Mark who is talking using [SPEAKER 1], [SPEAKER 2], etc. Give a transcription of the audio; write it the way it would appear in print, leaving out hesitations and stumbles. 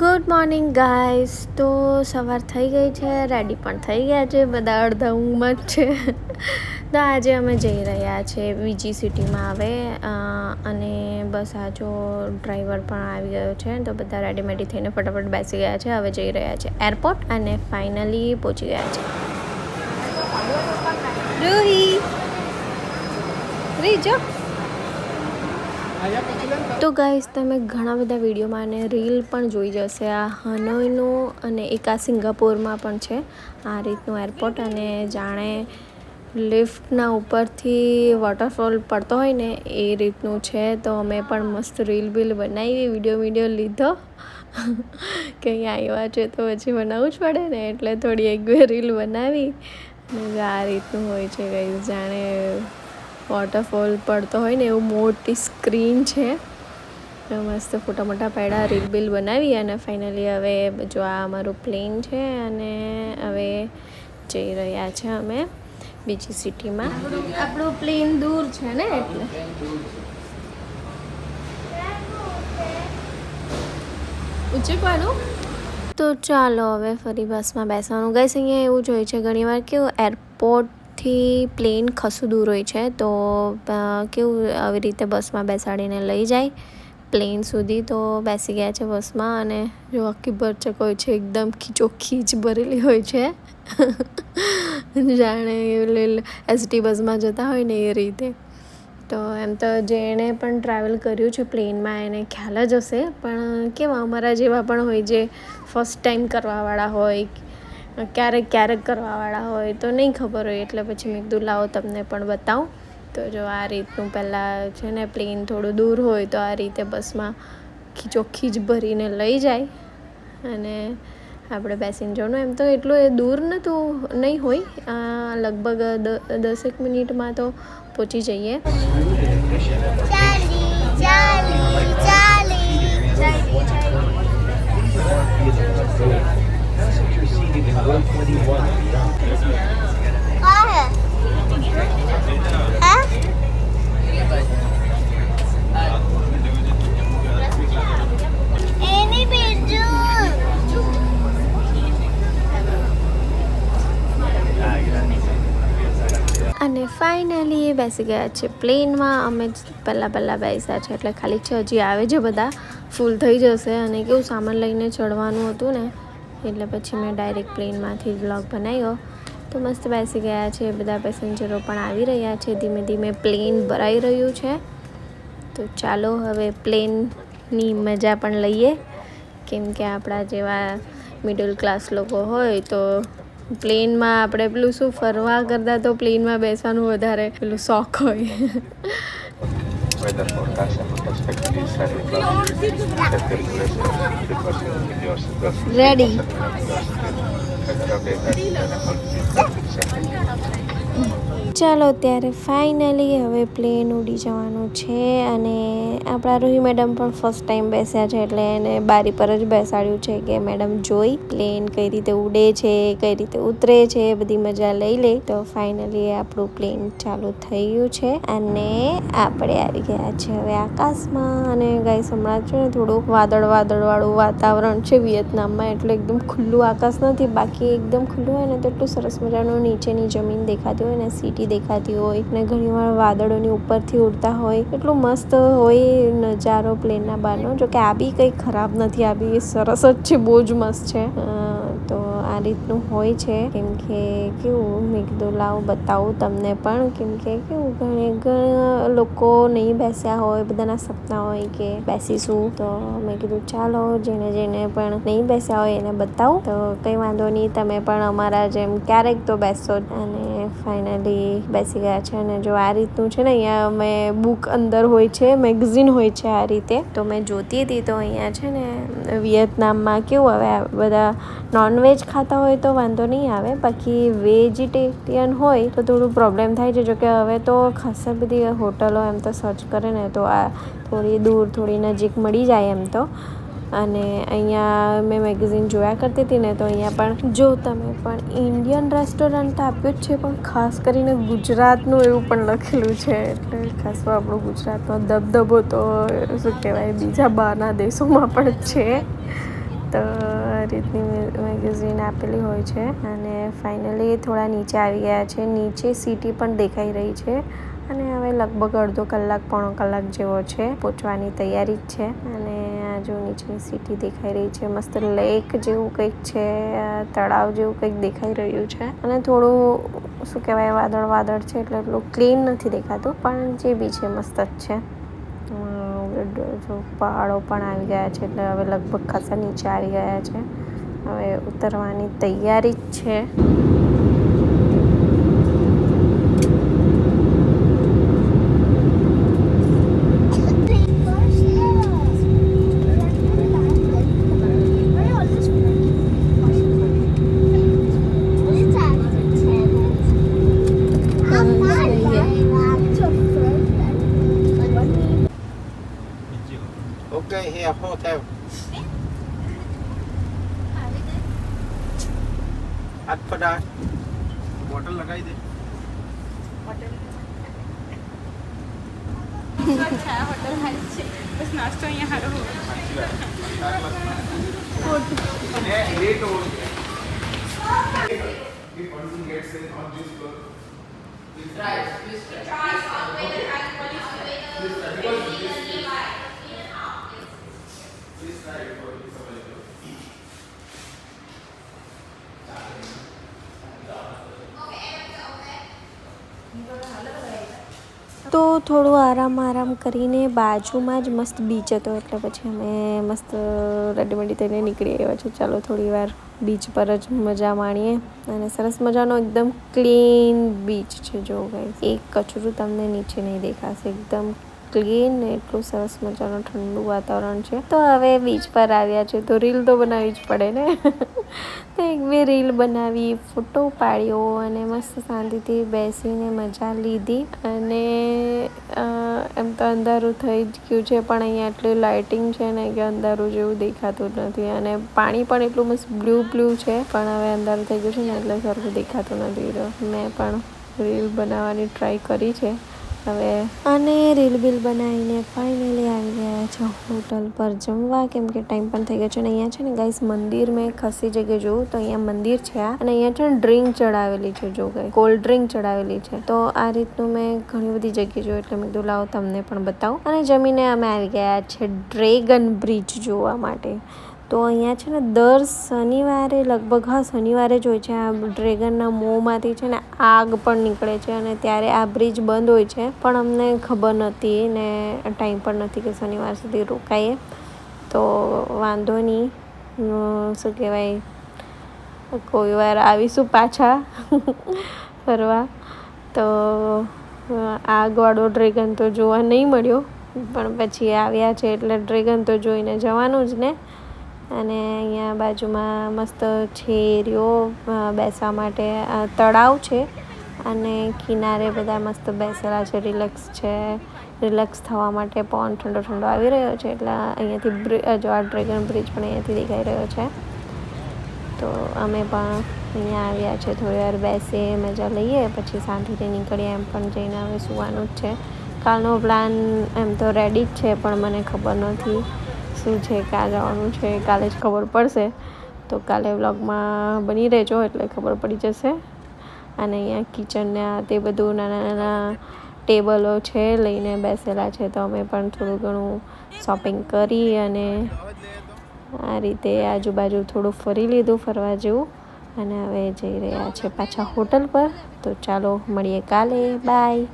[SPEAKER 1] Good morning guys. તો સવાર થઈ ગઈ છે, રેડી પણ થઈ ગયા છે, બધા અડધા ઊંઘમાં જ છે. તો આજે અમે જઈ રહ્યા છીએ બીજી સિટીમાં હવે અને બસ આ જો ડ્રાઈવર પણ આવી ગયો છે. તો બધા રેડીમેડી થઈને ફટાફટ બેસી ગયા છે. હવે જઈ રહ્યા છે એરપોર્ટ અને ફાઇનલી પહોંચી ગયા છે. રૂહી રીજો. તો ગાઈસ, તમે ઘણા બધા વિડીયોમાં અને રીલ પણ જોઈ જશે આ હનોઈનું, અને એક આ સિંગાપોરમાં પણ છે આ રીતનું એરપોર્ટ. અને જાણે લિફ્ટના ઉપરથી વોટરફોલ પડતો હોય ને એ રીતનું છે. તો અમે પણ મસ્ત રીલ બનાવી, વિડીયો લીધો કે અહીંયા આવ્યા છે તો પછી બનાવવું જ પડે ને, એટલે થોડી એક બે રીલ બનાવી. અને આ રીતનું હોય છે ગાઈસ, જાણે વોટરફોલ પડતો હોય ને એવું મોટી સ્ક્રીન છે. મસ્ત ફોટા મોટા પાડ્યા, રીલ બનાવી અને ફાઇનલી હવે જો આ અમારું પ્લેન છે અને હવે જઈ રહ્યા છે અમે બીજી સિટીમાં. આપણું પ્લેન દૂર છે ને એટલે ઉચકવાનું. તો ચાલો હવે ફરી બસમાં બેસવાનું. ગાઈસ, અહીંયા એવું જ હોય છે ઘણીવાર, કેવું એરપોર્ટથી પ્લેન ખસું દૂર હોય છે, તો કેવું આવી રીતે બસમાં બેસાડીને લઈ જાય પ્લેન સુધી. તો બેસી ગયા છે બસમાં અને જો આખી ભરચક હોય છે, એકદમ ખીચોખીચ ભરેલી હોય છે. જાણે એસટી બસમાં જતા હોય ને એ રીતે. તો એમ તો જેણે પણ ટ્રાવેલ કર્યું છે પ્લેનમાં એને ખ્યાલ જ હશે, પણ કેવા અમારા જેવા પણ હોય જે ફર્સ્ટ ટાઈમ કરવાવાળા હોય, ક્યારેક કરવાવાળા હોય તો નહીં ખબર હોય, એટલે પછી મેં કીધું લાવો તમને પણ બતાવું. તો જો આ રીતનું પહેલાં છે ને પ્લેન થોડું દૂર હોય તો આ રીતે બસમાં ખીચોખીચ ભરીને લઈ જાય અને આપણે બેસીને જવાનું. એમ તો એટલું એ દૂર નહીં હોય, લગભગ 10 મિનિટમાં તો પહોંચી જઈએ. અને ફાઇનલી બેસી ગયા છે પ્લેનમાં. અમે પહેલાં બેસ્યા છે એટલે ખાલી છે, હજી આવે છે બધા, ફૂલ થઈ જશે. અને કેવું સામાન લઈને ચડવાનું હતું ને એટલે પછી મેં ડાયરેક્ટ પ્લેનમાંથી વ્લોગ બનાવ્યો. તો મસ્ત બેસી ગયા છે, બધા પેસેન્જરો પણ આવી રહ્યા છે. ધીમે ધીમે પ્લેન ભરાઈ રહ્યું છે. તો ચાલો હવે પ્લેનની મજા પણ લઈએ, કેમ કે આપણા જેવા મિડલ ક્લાસ લોકો હોય તો પ્લેનમાં આપણે પેલું શું ફરવા કરતાં તો પ્લેનમાં બેસવાનું વધારે પેલું શોખ હોય.
[SPEAKER 2] Weather forecast and perspective is
[SPEAKER 1] ready. ચાલો ત્યારે ફાઇનલી હવે પ્લેન ઉડી જવાનું છે. અને આપણા રૂહી મેડમ પણ ફર્સ્ટ ટાઈમ બેસ્યા છે એટલે એને બારી પર જ બેસાડ્યું છે કે મેડમ જોઈ પ્લેન કઈ રીતે ઉડે છે, કઈ રીતે ઉતરે છે, બધી મજા લઈ લે. તો ફાઇનલી આપણું પ્લેન ચાલુ થઈ ગયું છે અને આપણે આવી ગયા છે હવે આકાશમાં. અને ગાઈસ, હમણાં છે ને થોડું વાદળવાળું વાતાવરણ છે વિયેતનામમાં, એટલે એકદમ ખુલ્લું આકાશ નથી. બાકી એકદમ ખુલ્લું હોય ને તો એટલું સરસ મજાનું નીચેની જમીન દેખાતી હોય ને સિટી દેખાતી હોય, ને ઘણીવાર વાદળોની ઉપરથી ઉડતા હોય, એટલું મસ્ત હોય નજારો પ્લેનના બહારનો. જો કે આ બી કંઈ ખરાબ નથી, આ બી સરસ જ છે, બહુ જ મસ્ત છે. તો આ રીતનું હોય છે, કેમ કે કેવું મેં કીધું લાવ બતાવું તમને પણ, કેમ કે કેવું ઘણા લોકો નહીં બેસ્યા હોય, બધાના સપના હોય કે બેસીશું. તો મેં કીધું ચાલો જેને પણ નહીં બેસ્યા હોય એને બતાવું. તો કંઈ વાંધો નહીં, તમે પણ અમારા જેમ ક્યારેક તો બેસો. અને ફાઇનલી બેસી ગયા છે. અને જો આ રીતનું છે ને, અહીંયા અમે બુક અંદર હોય છે, મેગઝીન હોય છે આ રીતે. તો મેં જોતી હતી તો અહીંયા છે ને વિયેતનામમાં કેવું, હવે બધા નોનવેજ ખાતા હોય તો વાંધો નહીં આવે, બાકી વેજીટેરિયન હોય તો થોડું પ્રોબ્લેમ થાય છે. જોકે હવે તો ખાસા બધી હોટલો એમ તો સર્ચ કરે ને તો આ થોડી દૂર થોડી નજીક મળી જાય એમ તો. અને અહીંયા મેં મેગેઝિન જોયા કરતી હતી ને, તો અહીંયા પણ જો તમે પણ ઇન્ડિયન રેસ્ટોરન્ટ આપ્યું જ છે, પણ ખાસ કરીને ગુજરાતનું એવું પણ લખેલું છે. એટલે ખાસ આપણું ગુજરાતનો દબદબો તો શું કહેવાય બીજા બહારના દેશોમાં પણ છે. મસ્ત રીતની મેગેઝીન આપેલી હોય છે. અને ફાઇનલી થોડા નીચે આવી ગયા છે. નીચે સિટી પણ દેખાઈ રહી છે અને હવે લગભગ અડધો કલાક પોણો કલાક જેવો છે. પહોંચવાની તૈયારી જ છે. અને આ જો નીચેની સિટી દેખાઈ રહી છે. મસ્ત લેક જેવું કંઈક છે, તળાવ જેવું કંઈક દેખાઈ રહ્યું છે. અને થોડું શું કહેવાય વાદળ છે એટલે એટલું ક્લીન નથી દેખાતું, પણ જે બી છે મસ્ત જ છે. જો પહાડો પણ આવી ગયા છે એટલે હવે લગભગ ખાસા નીચે આવી ગયા છે. હવે ઉતરવાની તૈયારી જ છે.
[SPEAKER 3] Okay, here, hotel. हाथ पड़ा बोतल लगाई दे.
[SPEAKER 4] હોટલ હારી છે, બસ નાસ્તો અહીંયા સારો હોય.
[SPEAKER 1] તો થોડું આરામ કરીને બાજુમાં જ મસ્ત બીચ હતો એટલે પછી અમે મસ્ત રેડીમેડી થઈને નીકળી આવ્યા છે. ચાલો થોડી વાર બીચ પર જ મજા માણીએ. અને સરસ મજાનો એકદમ ક્લીન બીચ છે. જો ગાઈસ, એક કચરું તમને નીચે નહીં દેખાશે. એકદમ ક્લીન ને એટલું સરસ મજાનું ઠંડુ વાતાવરણ છે. તો હવે બીચ પર આવ્યા છે તો રીલ તો બનાવવી જ પડે ને. તો એક બે રીલ બનાવી, ફોટો પાડ્યો અને મસ્ત શાંતિથી બેસીને મજા લીધી. અને એમ તો અંધારું થઈ જ ગયું છે, પણ અહીંયા એટલી લાઇટિંગ છે ને કે અંધારું જેવું દેખાતું જ નથી. અને પાણી પણ એટલું મસ્ત બ્લુ છે, પણ હવે અંધારું થઈ ગયું છે ને એટલે સરખું દેખાતું નથી. મેં પણ રીલ બનાવવાની ટ્રાય કરી છે હવે. અને રીલ બનાવીને ફાઇનલી આવી ગયા છે હોટલ પર જમવા, કેમ કે ટાઈમ પણ થઈ ગયો છે. અને અહીંયા છે ને ગાઈસ મંદિર મેં ખાસી જગ્યાએ જોયું તો અહીંયા મંદિર છે આ, અને અહીંયા છે ને ડ્રિંક ચડાવેલી છે. જો ગાઈસ, કોલ્ડ ડ્રિંક ચડાવેલી છે. તો આ રીતનું મેં ઘણી બધી જગ્યાએ જોયું એટલે મેં કીધું લાવો તમને પણ બતાવું. અને જમીને અમે આવી ગયા છે ડ્રેગન બ્રિજ જોવા માટે. તો અહીંયા છે ને દર શનિવારે લગભગ, હા શનિવારે જ હોય છે, આ ડ્રેગનના મોંમાંથી છે ને આગ પણ નીકળે છે. અને ત્યારે આ બ્રિજ બંધ હોય છે, પણ અમને ખબર નહોતી ને ટાઈમ પણ નથી કે શનિવાર સુધી રોકાઈએ. તો વાંધો નહીં, શું કહેવાય, કોઈ વાર આવીશું પાછા ફરવા. તો આગવાળો ડ્રેગન તો જોવા નહીં મળ્યો, પણ પછી આવ્યા છે એટલે ડ્રેગન તો જોઈને જવાનું જ ને. અને અહીંયા બાજુમાં મસ્ત છેરીઓ બેસવા માટે તળાવ છે અને કિનારે બધા મસ્ત બેસેલા છે, રિલેક્સ થવા માટે. પવન ઠંડો આવી રહ્યો છે એટલે અહીંયાથી જો આ ડ્રેગન બ્રિજ પણ અહીંયાથી દેખાઈ રહ્યો છે. તો અમે પણ અહીંયા આવ્યા છે, થોડી વાર બેસીએ, મજા લઈએ, પછી શાંતિથી નીકળીએ. એમ પણ જઈને હવે સુવાનું જ છે. કાલનો પ્લાન એમ તો રેડી જ છે, પણ મને ખબર નથી શું છે, ક્યાં જવાનું છે, કાલે જ ખબર પડશે. તો કાલે વ્લોગમાં બની રહેજો એટલે ખબર પડી જશે. અને અહીંયા કિચનને તે બધું નાના ટેબલો છે લઈને બેસેલા છે. તો અમે પણ થોડું ઘણું શોપિંગ કરી અને આ રીતે આજુબાજુ થોડું ફરી લીધું ફરવા જેવું. અને હવે જઈ રહ્યા છે પાછા હોટલ પર. તો ચાલો મળીએ કાલે, બાય.